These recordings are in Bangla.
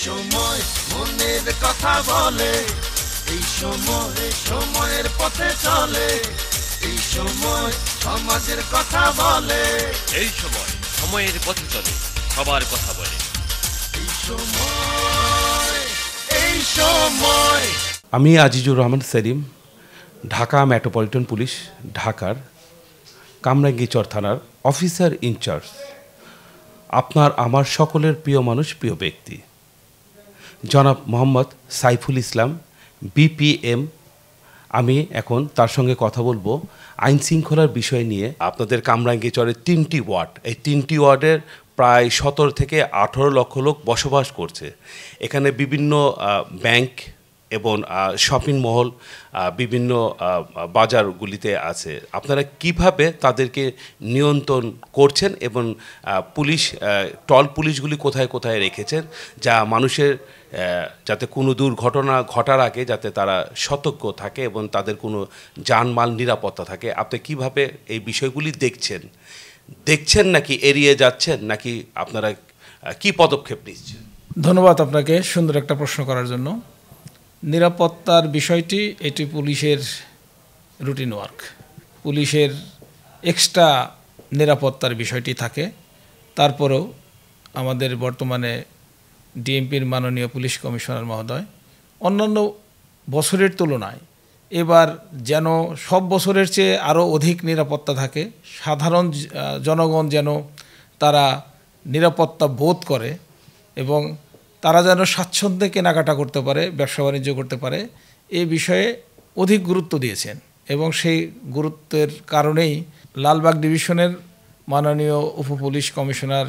সময় মনের কথা বলে, এই সময় সময়ের পথে চলে, এই সময় সমাজের কথা বলে, এই সময় সময়ের পথে চলে, সবার কথা বলে, এই সময়, এই সময়। আমি আজিজুর রহমান সেলিম, ঢাকা মেট্রোপলিটন পুলিশ, ঢাকার কামরাঙ্গীরচর থানার অফিসার ইনচার্জ। আপনার আমার সকলের প্রিয় মানুষ, প্রিয় ব্যক্তি জনাব মোহাম্মদ সাইফুল ইসলাম BPM। আমি এখন তার সঙ্গে কথা বলবো আইন শৃঙ্খলার বিষয় নিয়ে। আপনাদের কামরাঙ্গীরচরের 3টি ওয়ার্ড, এই 3টি ওয়ার্ডের প্রায় 17 থেকে 18 লক্ষ লোক বসবাস করছে। এখানে বিভিন্ন ব্যাংক এবং শপিং মল, বিভিন্ন বাজারগুলিতে আছে। আপনারা কিভাবে তাদেরকে নিয়ন্ত্রণ করছেন এবং পুলিশ টল পুলিশগুলি কোথায় কোথায় রেখেছেন, যা মানুষের যাতে কোনো দুর্ঘটনা ঘটার আগে যাতে তারা সতর্ক থাকে এবং তাদের কোনো জানমাল নিরাপত্তা থাকে? আপনি কিভাবে এই বিষয়গুলি দেখছেন নাকি এড়িয়ে যাচ্ছেন, নাকি আপনারা কি পদক্ষেপ নিচ্ছেন? ধন্যবাদ আপনাকে সুন্দর একটা প্রশ্ন করার জন্য। নিরাপত্তার বিষয়টি এটি পুলিশের রুটিন ওয়ার্ক, পুলিশের এক্সট্রা নিরাপত্তার বিষয়টি থাকে। তারপরেও আমাদের বর্তমানে ডিএমপির মাননীয় পুলিশ কমিশনার মহোদয় অন্যান্য বছরের তুলনায় এবার যেন সব বছরের চেয়ে আরও অধিক নিরাপত্তা থাকে, সাধারণ জনগণ যেন তারা নিরাপত্তা বোধ করে এবং তারা যেন স্বাচ্ছন্দ্যে কেনাকাটা করতে পারে, ব্যবসা বাণিজ্য করতে পারে, এই বিষয়ে অধিক গুরুত্ব দিয়েছেন। এবং সেই গুরুত্বের কারণেই লালবাগ ডিভিশনের মাননীয় উপপুলিশ কমিশনার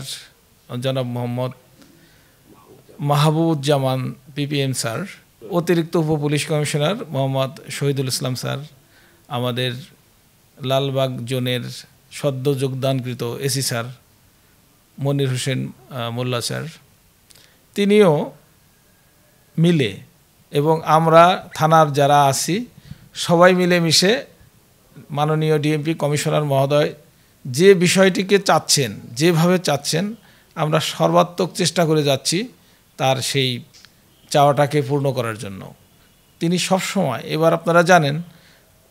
জনাব মোহাম্মদ মাহবুবুজ্জামান PPM স্যার, অতিরিক্ত উপপুলিশ কমিশনার মোহাম্মদ শহীদুল ইসলাম স্যার, আমাদের লালবাগ জোনের সদ্য যোগদানকৃত এসি স্যার মনির হোসেন মোল্লা স্যার, তিনিও মিলে এবং আমরা থানার যারা আছি সবাই মিলেমিশে মাননীয় ডিএমপি কমিশনার মহোদয় যে বিষয়টিকে চাচ্ছেন, যেভাবে চাচ্ছেন, আমরা সর্বাত্মক চেষ্টা করে যাচ্ছি তার সেই চাওয়াটাকে পূর্ণ করার জন্য। তিনি সবসময়, এবার আপনারা জানেন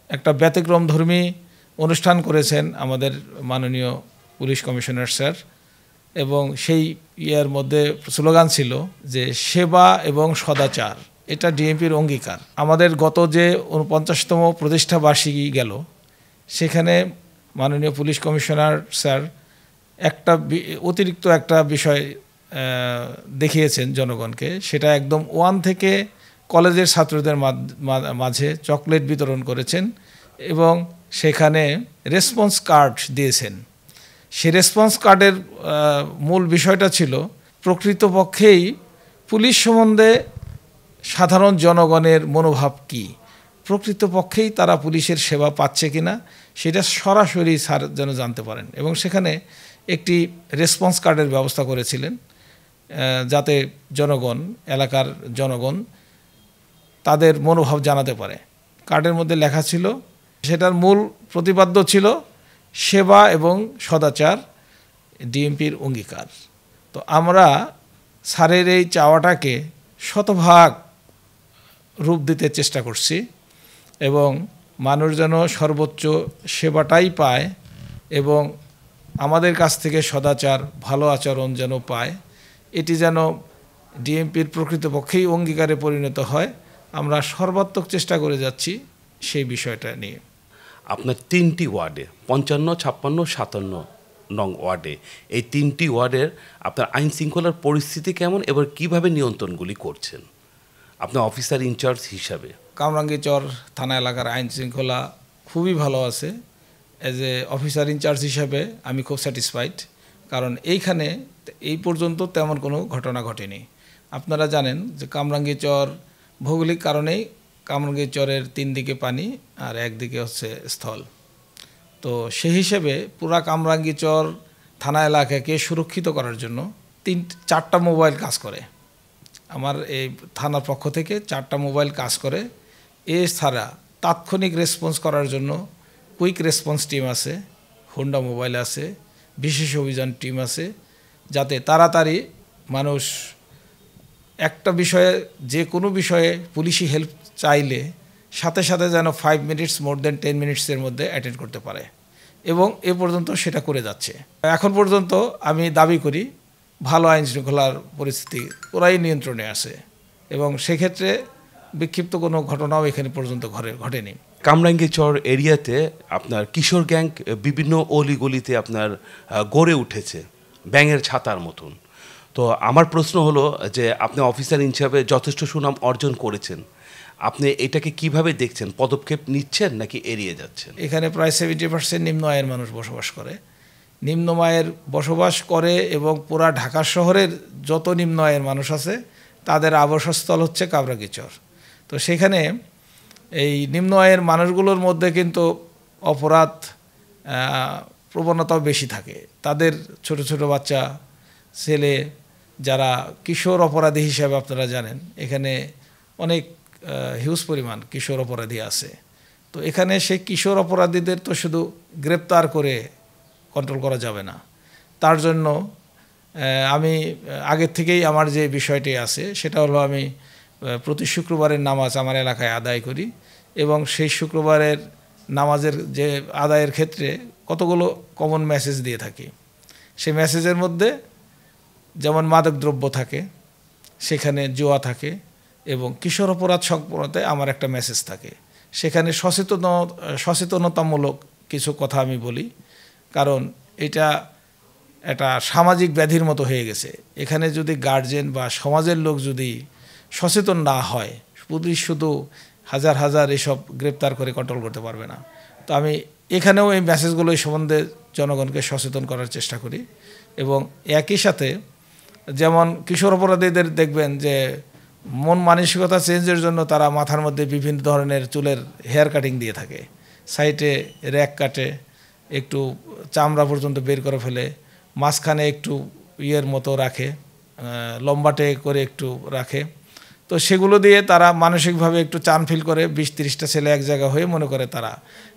একটা ব্যতিক্রমধর্মী অনুষ্ঠান করেছেন আমাদের মাননীয় পুলিশ কমিশনার স্যার, এবং সেই ইয়ের মধ্যে স্লোগান ছিল যে সেবা এবং সদাচার, এটা ডিএমপির অঙ্গীকার। আমাদের গত যে 49তম প্রতিষ্ঠা বার্ষিকী গেল, সেখানে মাননীয় পুলিশ কমিশনার স্যার অতিরিক্ত একটা বিষয় দেখিয়েছেন জনগণকে। সেটা একদম 1 থেকে কলেজের ছাত্রদের মাঝে চকলেট বিতরণ করেছেন এবং সেখানে রেসপন্স কার্ড দিয়েছেন। সেই রেসপন্স কার্ডের মূল বিষয়টা ছিল প্রকৃতপক্ষেই পুলিশ সম্বন্ধে সাধারণ জনগণের মনোভাব কী, প্রকৃতপক্ষেই তারা পুলিশের সেবা পাচ্ছে কিনা সেটা সরাসরি স্যার যেন জানতে পারেন। এবং সেখানে একটি রেসপন্স কার্ডের ব্যবস্থা করেছিলেন যাতে জনগণ, এলাকার জনগণ তাদের মনোভাব জানাতে পারে। কার্ডের মধ্যে লেখা ছিল, সেটার মূল প্রতিপাদ্য ছিল সেবা এবং সদাচার ডিএমপির অঙ্গীকার। তো আমরা স্যারের এই চাওয়াটাকে শতভাগ রূপ দিতে চেষ্টা করছি এবং মানুষ যেন সর্বোচ্চ সেবাটাই পায় এবং আমাদের কাছ থেকে সদাচার, ভালো আচরণ যেন পায়, এটি যেন ডিএমপির প্রকৃতপক্ষেই অঙ্গীকারে পরিণত হয়, আমরা সর্বাত্মক চেষ্টা করে যাচ্ছি সেই বিষয়টা নিয়ে। আপনার 3টি ওয়ার্ডে 55, 56, 57 নং ওয়ার্ডে, এই 3টি ওয়ার্ডের আপনার আইন শৃঙ্খলার পরিস্থিতি কেমন এবং কিভাবে নিয়ন্ত্রণগুলি করছেন আপনার অফিসার ইনচার্জ হিসাবে? কামরাঙ্গীরচর থানা এলাকার আইন শৃঙ্খলা খুবই ভালো আছে। অ্যাজ এ অফিসার ইনচার্জ হিসাবে আমি খুব স্যাটিসফাইড, কারণ এইখানে এই পর্যন্ত তেমন কোনো ঘটনা ঘটেনি। আপনারা জানেন যে কামরাঙ্গীরচর ভৌগোলিক কারণেই কামরাঙ্গীরচরের 3 দিকে পানি আর একদিকে হচ্ছে স্থল। তো সেই হিসেবে পুরা কামরাঙ্গীরচর থানা এলাকাকে সুরক্ষিত করার জন্য 4টা মোবাইল কাজ করে। আমার এই থানার পক্ষ থেকে 4টা মোবাইল কাজ করে। এছাড়া তাৎক্ষণিক রেসপন্স করার জন্য কুইক রেসপন্স টিম আছে, হোন্ডা মোবাইল আছে, বিশেষ অভিযান টিম আছে, যাতে তাড়াতাড়ি মানুষ একটা বিষয়ে যে কোনো বিষয়ে পুলিশি হেল্প চাইলে সাথে সাথে যেন 5 মিনিটস মোর দেন 10 মিনিটসের মধ্যে অ্যাটেন্ড করতে পারে, এবং এ পর্যন্ত সেটা করে যাচ্ছে। এখন পর্যন্ত আমি দাবি করি ভালো আইন শৃঙ্খলার পরিস্থিতি পুরাই নিয়ন্ত্রণে আছে, এবং সেক্ষেত্রে বিক্ষিপ্ত কোনো ঘটনাও এখানে পর্যন্ত ঘটেনি। কামরাঙ্গীরচর এরিয়াতে আপনার কিশোর গ্যাং বিভিন্ন অলিগলিতে আপনার গড়ে উঠেছে ব্যাঙের ছাতার মতন। তো আমার প্রশ্ন হলো যে আপনি অফিসার হিসাবে যথেষ্ট সুনাম অর্জন করেছেন, আপনি এটাকে কিভাবে দেখছেন? পদক্ষেপ নিচ্ছেন নাকি এড়িয়ে যাচ্ছেন? এখানে প্রায় 70% নিম্ন আয়ের মানুষ বসবাস করে। নিম্ন আয়ের বসবাস করে এবং পুরা ঢাকা শহরের যত নিম্ন আয়ের মানুষ আছে তাদের আবাসস্থল হচ্ছে কামরাঙ্গীরচর। তো সেখানে এই নিম্ন আয়ের মানুষগুলোর মধ্যে কিন্তু অপরাধ প্রবণতাও বেশি থাকে। তাদের ছোট ছোট বাচ্চা ছেলে যারা কিশোর অপরাধী হিসাবে আপনারা জানেন, এখানে অনেক হিউজ পরিমাণ কিশোর অপরাধী আছে। তো এখানে সেই কিশোর অপরাধীদের তো শুধু গ্রেপ্তার করে কন্ট্রোল করা যাবে না, তার জন্য আমি আগের থেকেই আমার যে বিষয়টি আছে সেটা হলো আমি প্রতি শুক্রবারের নামাজ আমার এলাকায় আদায় করি, এবং সেই শুক্রবারের নামাজের যে আদায়ের ক্ষেত্রে কতগুলো কমন মেসেজ দিয়ে থাকি। সেই মেসেজের মধ্যে যেমন মাদকদ্রব্য থাকে, সেখানে জুয়া থাকে, এবং কিশোর অপরাধ সম্পর্কে আমার একটা মেসেজ থাকে। সেখানে সচেতনতামূলক কিছু কথা আমি বলি, কারণ এটা একটা সামাজিক ব্যাধির মতো হয়ে গেছে। এখানে যদি গার্জেন বা সমাজের লোক যদি সচেতন না হয়, পুলিশ শুধু হাজার হাজার এসব গ্রেপ্তার করে কন্ট্রোল করতে পারবে না। তো আমি এখানেও এই মেসেজগুলো সম্বন্ধে জনগণকে সচেতন করার চেষ্টা করি, এবং একই সাথে যেমন কিশোর অপরাধীদের দেখবেন যে মন মানসিকতা চেঞ্জের জন্য তারা মাথার মধ্যে বিভিন্ন ধরনের চুলের হেয়ার কাটিং দিয়ে থাকে, সাইডে র্যাক কাটে, একটু চামড়া পর্যন্ত বের করে ফেলে, মাঝখানে একটু ইয়ের মতো রাখে, লম্বাটে করে একটু রাখে। তো সেগুলো দিয়ে তারা মানসিকভাবে একটু চান ফিল করে, 20-30টা ছেলে এক জায়গা হয়ে মনে করে তারা।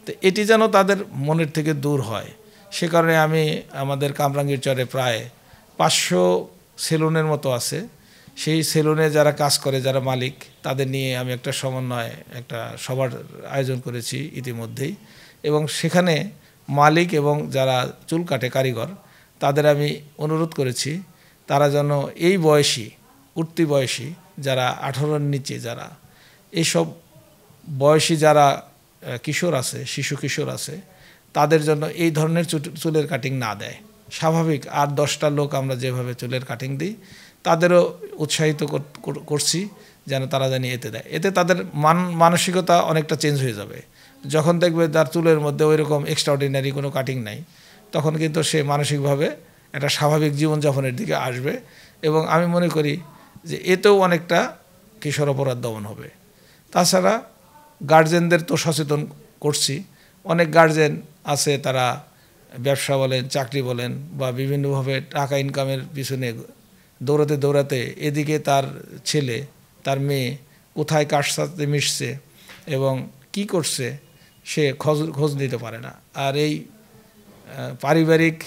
তো এটি যেন তাদের মনের থেকে দূর হয়, সে কারণে আমি আমাদের কামরাঙ্গীরচরে প্রায় 500 সেলুনের মতো আছে। সেই সেলুনে যারা কাজ করে, যারা মালিক, তাদের নিয়ে আমি একটা সমন্বয় একটা সভার আয়োজন করেছি ইতিমধ্যেই, এবং সেখানে মালিক এবং যারা চুল কাটে কারিগর তাদের আমি অনুরোধ করেছি তারা যেন এই বয়সী উঠতি বয়সী যারা 18-র নিচে যারা এইসব বয়সী যারা কিশোর আছে, শিশু কিশোর আছে, তাদের জন্য এই ধরনের চুলের কাটিং না দেয়। স্বাভাবিক 8-10টা লোক আমরা যেভাবে চুলের কাটিং দিই তাদেরও উৎসাহিত করছি যেন তারা জানি এতে দেয়। এতে তাদের মানসিকতা অনেকটা চেঞ্জ হয়ে যাবে। যখন দেখবে তার চুলের মধ্যে ওই রকম এক্সট্রাঅর্ডিনারি কোনো কাটিং নাই, তখন কিন্তু সে মানসিকভাবে একটা স্বাভাবিক জীবনযাপনের দিকে আসবে, এবং আমি মনে করি যে এতেও অনেকটা কিশোর অপরাধ দমন হবে। তাছাড়া গার্জেনদের তো সচেতন করছি। অনেক গার্জেন আছে তারা ব্যবসা বলেন, চাকরি বলেন, বা বিভিন্নভাবে টাকা ইনকামের পিছনে দৌড়াতে দৌড়াতে এদিকে তার ছেলে তার মেয়ে কোথায় কার সাথে মিশছে এবং কি করছে সে খোঁজ নিতে পারে না। আর এই পারিবারিক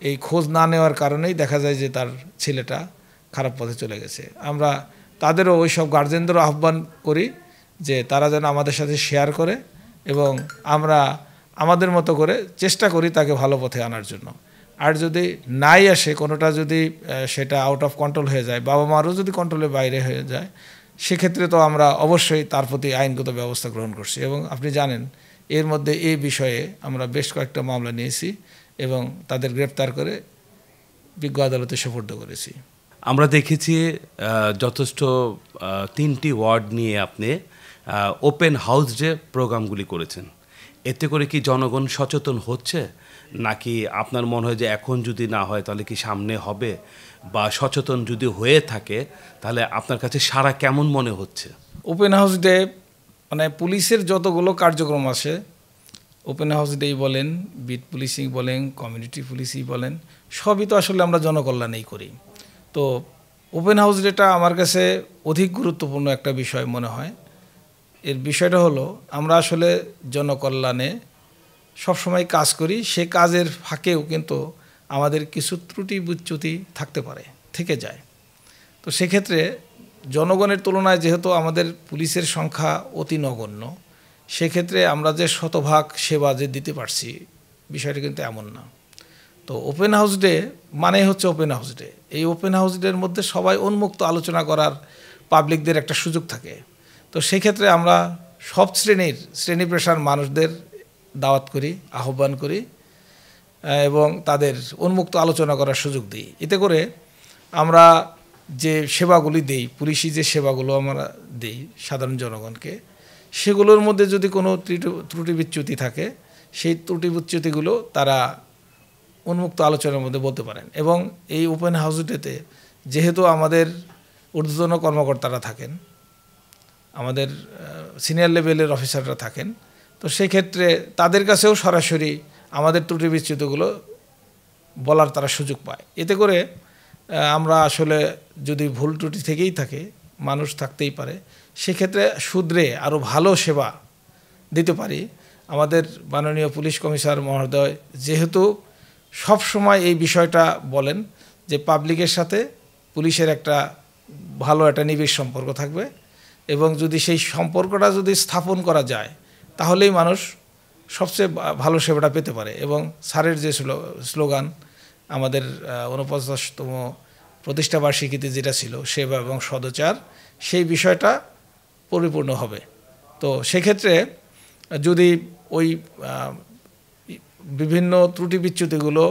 এই খোঁজ না নেওয়ার কারণেই দেখা যায় যে তার ছেলেটা খারাপ পথে চলে গেছে। আমরা তাদেরও ওই সব গার্জেনদেরও আহ্বান করি যে তারা যেন আমাদের সাথে শেয়ার করে, এবং আমরা আমাদের মতো করে চেষ্টা করি তাকে ভালো পথে আনার জন্য। আর যদি নাই আসে, কোনোটা যদি সেটা আউট অফ কন্ট্রোল হয়ে যায়, বাবা মারও যদি কন্ট্রোলের বাইরে হয়ে যায়, সেক্ষেত্রে তো আমরা অবশ্যই তার প্রতি আইনগত ব্যবস্থা গ্রহণ করছি। এবং আপনি জানেন এর মধ্যে এই বিষয়ে আমরা বেশ কয়েকটা মামলা নিয়েছি এবং তাদের গ্রেপ্তার করে বিজ্ঞ আদালতে সোপর্দ করেছি। আমরা দেখেছি যথেষ্ট 3টি ওয়ার্ড নিয়ে আপনি ওপেন হাউস ডে প্রোগ্রামগুলি করেছেন। এতে করে কি জনগণ সচেতন হচ্ছে, নাকি আপনার মনে হয় যে এখন যদি না হয় তাহলে কি সামনে হবে, বা সচেতন যদি হয়ে থাকে তাহলে আপনার কাছে সারা কেমন মনে হচ্ছে? ওপেন হাউস ডে মানে পুলিশের যতগুলো কার্যক্রম আছে, ওপেন হাউস ডে বলেন, বিট পুলিশিং বলেন, কমিউনিটি পুলিশই বলেন, সবই তো আসলে আমরা জনকল্যাণেই করি। তো ওপেন হাউস ডেটা আমার কাছে অধিক গুরুত্বপূর্ণ একটা বিষয় মনে হয়। এর বিষয়টা হলো আমরা আসলে জনকল্যাণে সবসময় কাজ করি, সে কাজের ফাঁকেও কিন্তু আমাদের কিছু ত্রুটি বিচ্যুতি থাকতে পারে, থেকে যায়। তো সেক্ষেত্রে জনগণের তুলনায় যেহেতু আমাদের পুলিশের সংখ্যা অতি নগণ্য, সেক্ষেত্রে আমরা যে শতভাগ সেবা যে দিতে পারছি বিষয়টা কিন্তু এমন না। তো ওপেন হাউস ডে মানে হচ্ছে ওপেন হাউস ডে। এই ওপেন হাউস ডের মধ্যে সবাই উন্মুক্ত আলোচনা করার পাবলিকদের একটা সুযোগ থাকে। তো সেক্ষেত্রে আমরা সব শ্রেণী পেশার মানুষদের দাওয়াত করি, আহ্বান করি এবং তাদের উন্মুক্ত আলোচনা করার সুযোগ দিই। এতে করে আমরা যে সেবাগুলি দেই, পুলিশি যে সেবাগুলো আমরা দেই সাধারণ জনগণকে, সেগুলোর মধ্যে যদি কোনো ত্রুটি বিচ্যুতি থাকে, সেই ত্রুটি বিচ্যুতিগুলো তারা উন্মুক্ত আলোচনার মধ্যে বলতে পারেন। এবং এই ওপেন হাউস ডেতে যেহেতু আমাদের ঊর্ধ্বতন কর্মকর্তারা থাকেন, আমাদের সিনিয়র লেভেলের অফিসাররা থাকেন, তো সেক্ষেত্রে তাদের কাছেও সরাসরি আমাদের ত্রুটি বিচ্যুতিগুলো বলার তারা সুযোগ পায়। এতে করে আমরা আসলে যদি ভুল ত্রুটি থেকেই থাকে, মানুষ থাকতেই পারে, সেক্ষেত্রে শুধরে আরও ভালো সেবা দিতে পারি। আমাদের মাননীয় পুলিশ কমিশনার মহোদয় যেহেতু সব সময় এই বিষয়টা বলেন যে পাবলিকের সাথে পুলিশের একটা ভালো একটা নিবিড় সম্পর্ক থাকবে, এবং যদি সেই সম্পর্কটা যদি স্থাপন করা যায় তাহলেই মানুষ সবচেয়ে ভালো সেবাটা পেতে পারে। এবং স্যারের যে স্লোগান আমাদের 49তম প্রতিষ্ঠাবার্ষিকীতে যেটা ছিল, সেবা এবং সদাচার, সেই বিষয়টা পরিপূর্ণ হবে। তো সেক্ষেত্রে যদি ওই বিভিন্ন ত্রুটি বিচ্যুতিগুলো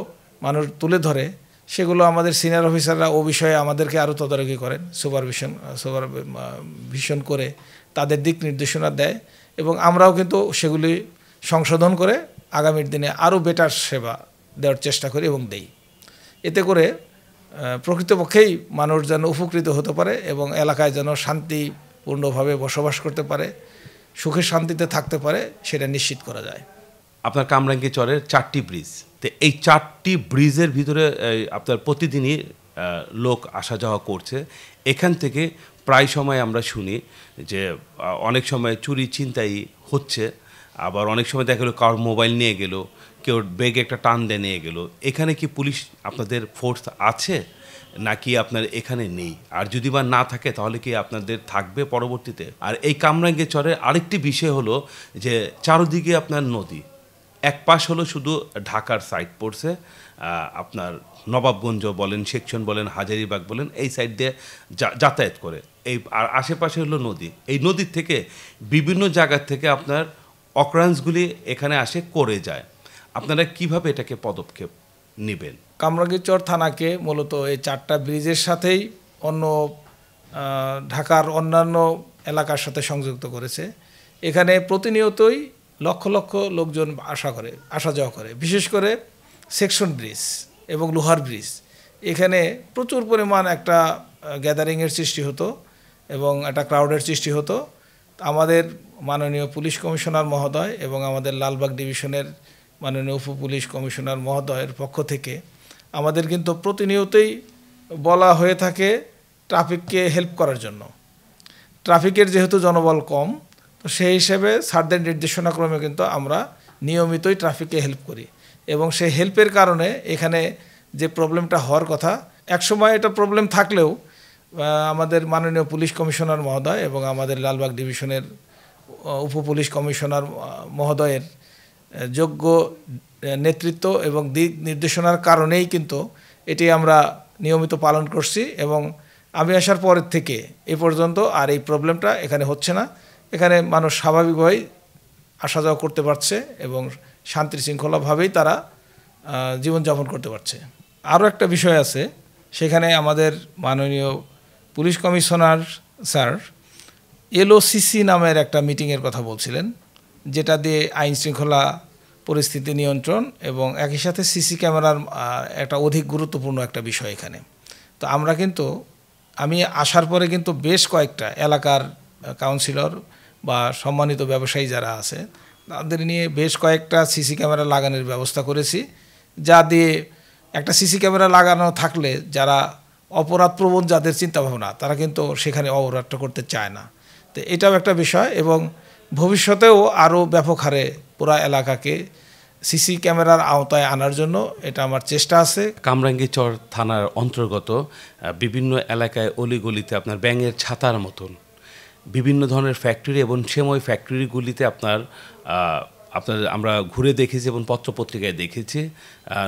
মানুষ তুলে ধরে, সেগুলো আমাদের সিনিয়র অফিসাররা ও বিষয়ে আমাদেরকে আরও তদারকি করেন, সুপারভিশন করে তাদের দিক নির্দেশনা দেয়, এবং আমরাও কিন্তু সেগুলি সংশোধন করে আগামীর দিনে আরও বেটার সেবা দেওয়ার চেষ্টা করি এবং দেই। এতে করে প্রকৃতপক্ষেই মানুষ যেন উপকৃত হতে পারে এবং এলাকায় যেন শান্তিপূর্ণভাবে বসবাস করতে পারে, সুখে শান্তিতে থাকতে পারে, সেটা নিশ্চিত করা যায়। আপনার কামরাঙ্গী চরের 4টি ব্রিজ, তো এই 4টি ব্রিজের ভিতরে আপনার প্রতিদিনই লোক আসা যাওয়া করছে। এখান থেকে প্রায় সময় আমরা শুনি যে অনেক সময় চুরি ছিনতাই হচ্ছে, আবার অনেক সময় দেখা গেলো কারোর মোবাইল নিয়ে গেল, কেউ ব্যাগে একটা টান দিয়ে নিয়ে গেল। এখানে কি পুলিশ আপনাদের ফোর্স আছে নাকি আপনার এখানে নেই? আর যদি বা না থাকে তাহলে কি আপনাদের থাকবে পরবর্তীতে? আর এই কামরাঙ্গী চরের আরেকটি বিষয় হলো যে চারদিকে আপনার নদী, এক পাশ হলো শুধু ঢাকার সাইড পড়ছে, আপনার নবাবগঞ্জ বলেন, সেকশন বলেন, হাজারীবাগ বলেন, এই সাইড দিয়ে যাতায়াত করে। এই আর আশেপাশে হলো নদী। এই নদীর থেকে বিভিন্ন জায়গার থেকে আপনার অকারেন্সগুলি এখানে আসে করে যায়। আপনারা কিভাবে এটাকে পদক্ষেপ নেবেন? কামরাঙ্গীরচর থানাকে মূলত এই 4টা ব্রিজের সাথেই অন্য ঢাকার অন্যান্য এলাকার সাথে সংযুক্ত করেছে। এখানে প্রতিনিয়তই লক্ষ লক্ষ লোকজন আসা যাওয়া করে। বিশেষ করে সেকশন ব্রিজ এবং লোহার ব্রিজ, এখানে প্রচুর পরিমাণ একটা গ্যাদারিংয়ের সৃষ্টি হতো এবং একটা ক্রাউডের সৃষ্টি হতো। আমাদের মাননীয় পুলিশ কমিশনার মহোদয় এবং আমাদের লালবাগ ডিভিশনের মাননীয় উপপুলিশ কমিশনার মহোদয়ের পক্ষ থেকে আমাদের কিন্তু প্রতিনিয়তই বলা হয়ে থাকে ট্রাফিককে হেল্প করার জন্য। ট্রাফিকের যেহেতু জনবল কম, তো সেই হিসেবে স্যারদের নির্দেশনাক্রমে কিন্তু আমরা নিয়মিতই ট্রাফিককে হেল্প করি, এবং সেই হেল্পের কারণে এখানে যে প্রবলেমটা হওয়ার কথা, একসময় এটা প্রবলেম থাকলেও আমাদের মাননীয় পুলিশ কমিশনার মহোদয় এবং আমাদের লালবাগ ডিভিশনের উপপুলিশ কমিশনার মহোদয়ের যোগ্য নেতৃত্ব এবং দিক নির্দেশনার কারণেই কিন্তু এটি আমরা নিয়মিত পালন করছি, এবং আমি আসার পরের থেকে এ পর্যন্ত আর এই প্রবলেমটা এখানে হচ্ছে না। এখানে মানুষ স্বাভাবিকভাবেই আসা যাওয়া করতে পারছে এবং শান্তি শৃঙ্খলাভাবেই তারা জীবনযাপন করতে পারছে। আরও একটা বিষয় আছে, সেখানে আমাদের মাননীয় পুলিশ কমিশনার স্যার LOCC নামের একটা মিটিংয়ের কথা বলছিলেন, যেটা দিয়ে আইন শৃঙ্খলা পরিস্থিতি নিয়ন্ত্রণ এবং একই সাথে সিসি ক্যামেরার একটা অধিক গুরুত্বপূর্ণ একটা বিষয় এখানে। তো আমরা কিন্তু আমি আসার পরে কিন্তু বেশ কয়েকটা এলাকার কাউন্সিলর বা সম্মানিত ব্যবসায়ী যারা আছে তাদের নিয়ে বেশ কয়েকটা সিসি ক্যামেরা লাগানোর ব্যবস্থা করেছি, যা দিয়ে একটা সিসি ক্যামেরা লাগানো থাকলে যারা অপরাধপ্রবণ যাদের চিন্তাভাবনা, তারা কিন্তু সেখানে অপরাধটা করতে চায় না। তো এটাও একটা বিষয়, এবং ভবিষ্যতেও আরও ব্যাপক হারে পুরা এলাকাকে সিসি ক্যামেরার আওতায় আনার জন্য এটা আমার চেষ্টা আছে। কামরাঙ্গীরচর থানার অন্তর্গত বিভিন্ন এলাকায় অলিগলিতে আপনার ব্যাঙের ছাতার মতন বিভিন্ন ধরনের ফ্যাক্টরি এবং সেময় ফ্যাক্টরিগুলিতে আপনার আমরা ঘুরে দেখেছি এবং পত্রপত্রিকায় দেখেছি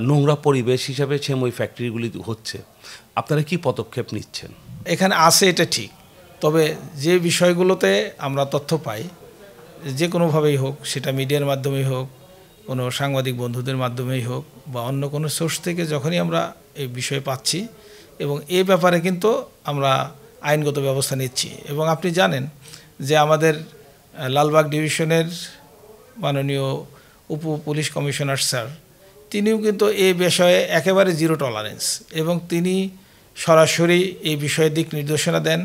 নোংরা পরিবেশ হিসাবে সেময় ফ্যাক্টরিগুলি হচ্ছে। আপনারা কি পদক্ষেপ নিচ্ছেন? এখানে আছে এটা ঠিক, তবে যে বিষয়গুলোতে আমরা তথ্য পাই যে কোনোভাবেই হোক, সেটা মিডিয়ার মাধ্যমেই হোক, কোনো সাংবাদিক বন্ধুদের মাধ্যমেই হোক বা অন্য কোনো সোর্স থেকে যখনই আমরা এই বিষয় পাচ্ছি এবং এই ব্যাপারে কিন্তু আমরা আইনগত ব্যবস্থা নিচ্ছি। এবং আপনি জানেন যে আমাদের লালবাগ ডিভিশনের মাননীয় উপ পুলিশ কমিশনার স্যার, তিনিও কিন্তু এই বিষয়ে একেবারে জিরো টলারেন্স এবং তিনি সরাসরি এই বিষয়ে দিক নির্দেশনা দেন।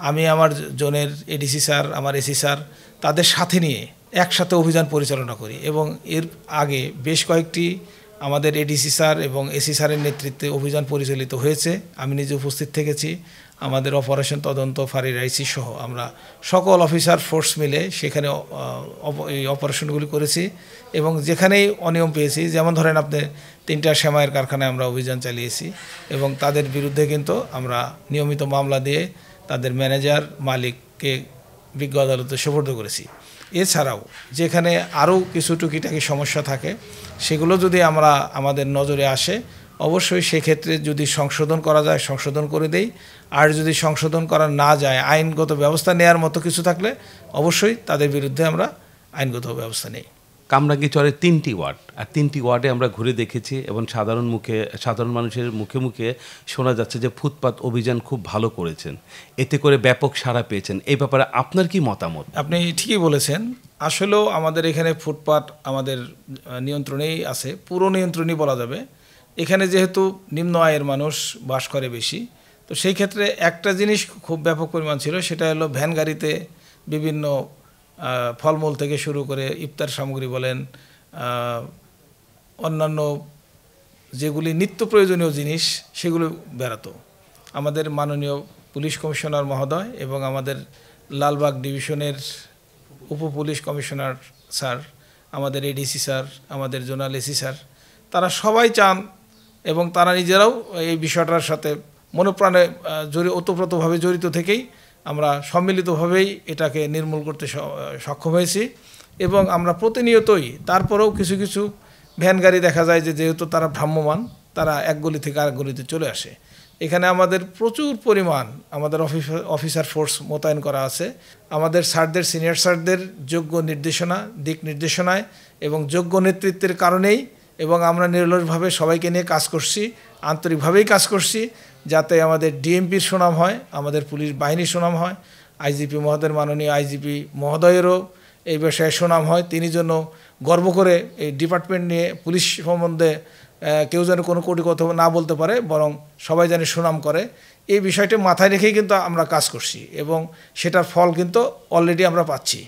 আমি আমার জোনের এডিসি স্যার, আমার এসি স্যার, তাদের সাথে নিয়ে একসাথে অভিযান পরিচালনা করি এবং এর আগে বেশ কয়েকটি আমাদের এডিসি স্যার এবং এসি স্যারের নেতৃত্বে অভিযান পরিচালিত হয়েছে। আমি নিজে উপস্থিত থেকেছি। আমাদের অপারেশন তদন্ত ফাঁড়ির আইসি সহ আমরা সকল অফিসার ফোর্স মিলে সেখানে এই অপারেশনগুলি করেছি এবং যেখানেই অনিয়ম পেয়েছি, যেমন ধরেন আপনি 3টা সেমাইয়ের কারখানায় আমরা অভিযান চালিয়েছি এবং তাদের বিরুদ্ধে কিন্তু আমরা নিয়মিত মামলা দিয়ে তাদের ম্যানেজার মালিককে বিজ্ঞ আদালতে সোপর্দ করেছি। এছাড়াও যেখানে আরও কিছু টুকিটাকি সমস্যা থাকে সেগুলো যদি আমাদের নজরে আসে, অবশ্যই সেক্ষেত্রে যদি সংশোধন করা যায় সংশোধন করে দেই, আর যদি সংশোধন করা না যায় আইনগত ব্যবস্থা নেওয়ার মতো কিছু থাকলে অবশ্যই তাদের বিরুদ্ধে আমরা আইনগত ব্যবস্থা নেই। কামরাঙ্গীরচরের 3টি ওয়ার্ড, আর 3টি ওয়ার্ডে আমরা ঘুরে দেখেছি এবং সাধারণ মানুষের মুখে মুখে শোনা যাচ্ছে যে ফুটপাত অভিযান খুব ভালো করেছেন, এতে করে ব্যাপক সাড়া পেয়েছেন। এই ব্যাপারে আপনার কি মতামত? আপনি ঠিকই বলেছেন, আসলেও আমাদের এখানে ফুটপাত আমাদের নিয়ন্ত্রণেই আছে, পুরো নিয়ন্ত্রণই বলা যাবে। এখানে যেহেতু নিম্ন আয়ের মানুষ বাস করে বেশি, তো সেই ক্ষেত্রে একটা জিনিস খুব ব্যাপক পরিমাণ ছিল, সেটা হলো ভ্যান গাড়িতে বিভিন্ন ফলমূল থেকে শুরু করে ইফতার সামগ্রী বলেন, অন্যান্য যেগুলি নিত্য প্রয়োজনীয় জিনিস সেগুলো বেরাতো। আমাদের মাননীয় পুলিশ কমিশনার মহোদয় এবং আমাদের লালবাগ ডিভিশনের উপ পুলিশ কমিশনার স্যার, আমাদের এডিসি স্যার, আমাদের জোনাল এসি স্যার, তারা সবাই চান এবং তারা নিজেরাও এই বিষয়টার সাথে মনোপ্রাণে ওতপ্রোতভাবে জড়িত থেকেই আমরা সম্মিলিতভাবেই এটাকে নির্মূল করতে সক্ষম হয়েছি। এবং আমরা প্রতিনিয়তই তারপরেও কিছু কিছু ভ্যান গাড়ি দেখা যায় যে যেহেতু তারা ভ্রাম্যমান, তারা এক গলি থেকে আরেক গলিতে চলে আসে। এখানে আমাদের প্রচুর পরিমাণ আমাদের অফিসার ফোর্স মোতায়েন করা আছে। আমাদের স্যারদের, সিনিয়র স্যারদের যোগ্য নির্দেশনা, দিক নির্দেশনায় এবং যোগ্য নেতৃত্বের কারণেই এবং আমরা নিরলসভাবে সবাইকে নিয়ে কাজ করছি, আন্তরিকভাবেই কাজ করছি, যাতে আমাদের ডিএমপির সুনাম হয়, আমাদের পুলিশ বাহিনীর সুনাম হয়, আইজিপি মহোদয়ের, মাননীয় আইজিপি মহোদয়েরও এই বিষয়ে সুনাম হয়। তিনি যেন গর্ব করে এই ডিপার্টমেন্ট নিয়ে, পুলিশ সম্বন্ধে কেউ যেন কোনো কটু কথা না বলতে পারে, বরং সবাই যেন সুনাম করে, এই বিষয়টি মাথায় রেখেই কিন্তু আমরা কাজ করছি এবং সেটার ফল কিন্তু অলরেডি আমরা পাচ্ছি।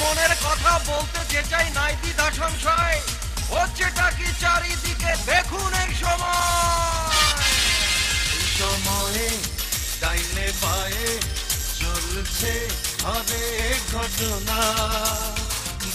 মনের কথা বলতে যে চাই নাই দ্বিধা সংশয়, হচ্ছেটা কি চারিদিকে দেখুন এই সময়ে ডাইনে পায়ে চলছে হরেক ঘটনা,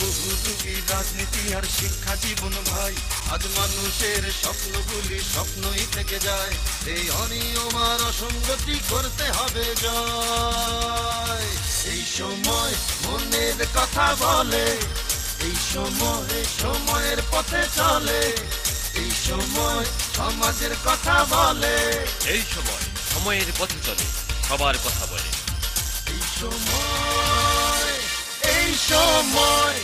বহুযুগী রাজনীতি আর শিক্ষা জীবন ভাই, আজ মানুষের স্বপ্নগুলি স্বপ্নই থেকে যায়, এই অনিয়ম আর অসঙ্গতি করতে হবে জয়। এই সময় মনের কথা বলে, এই সময় সময়ের পথে চলে, এই সময় সমাজের কথা বলে, এই সময় সময়ের পথে চলে, সবার কথা বলে। এই সময়